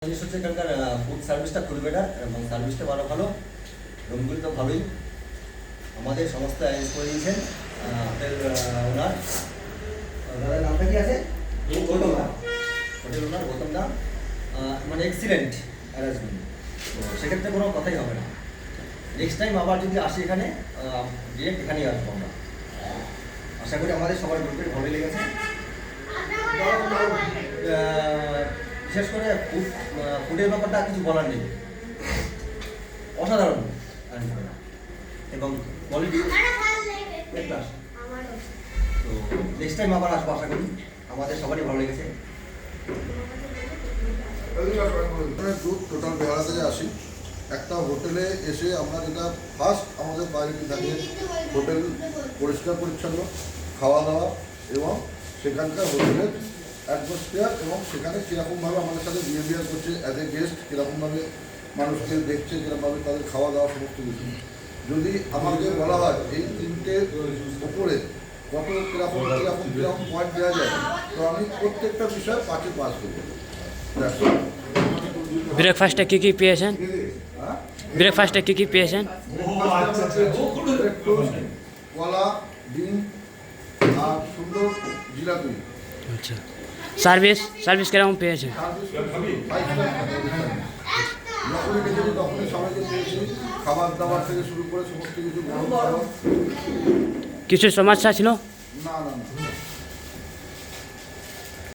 জিনিস হচ্ছে এখানকার ফুড সার্ভিসটা খুবই বেটার এবং সার্ভিসটা ভালো রুমগুলি তো ভালোই। আমাদের সমস্ত অ্যারেঞ্জ করে দিয়েছেন হোটেল ওনার, দাদার নামটা কি আছে? গৌতম দা, হোটেল ওনার গৌতম দা। মানে এক্সিলেন্ট অ্যারেঞ্জমেন্ট, তো সেক্ষেত্রে কোনো কথাই হবে না। নেক্সট টাইম আবার যদি আসি এখানে ডিরেক্ট এখানেই আসবো আমরা। আশা করি আমাদের সবার গ্রুপের ভালোই লেগেছে। বিশেষ করে ফুডের ব্যাপারটা কিছু বলার নেই, অসাধারণ এবং কোয়ালিটি ক্লাস। তো নেক্সট টাইম আবার আসবো, আশা করি আমাদের সবারই ভালো লেগেছে। টোটাল বেহালা থেকে আসি। একটা হোটেলে এসে আমরা যেটা ফার্স্ট আমাদের প্রায়োরিটি থাকে হোটেল পরিষ্কার পরিচ্ছন্ন, খাওয়া দাওয়া এবং সেখানকার হোটেলের অ্যাটমসফিয়ার এবং সেখানে কীরকমভাবে আমাদের সাথে বিহেভিয়ার করছে অ্যাজ এ গেস্ট, কীরকমভাবে মানুষকে দেখছে, কীরকমভাবে তাদের খাওয়া দাওয়া সমস্ত কিছু। যদি আমাকে বলা হয় এই তিনটের ওপরে কত কীরকম পয়েন্ট দেওয়া যায়, তো আমি প্রত্যেকটা বিষয়ে 5-এ পাস করবো। ব্রেকফাস্টে কী পেয়েছেন? ব্রেকফাস্টে কী পেয়েছেন? কলা, ডিম আর সুন্দর জিলাপি। আচ্ছা, সার্ভিস কিরকম পেয়েছেন? যখনই দেখেছি তখনই সবাইকে পেয়েছি, খাবার দাবার থেকে শুরু করে সমস্ত কিছু গরম খাবার। কিছু সমস্যা ছিল? না।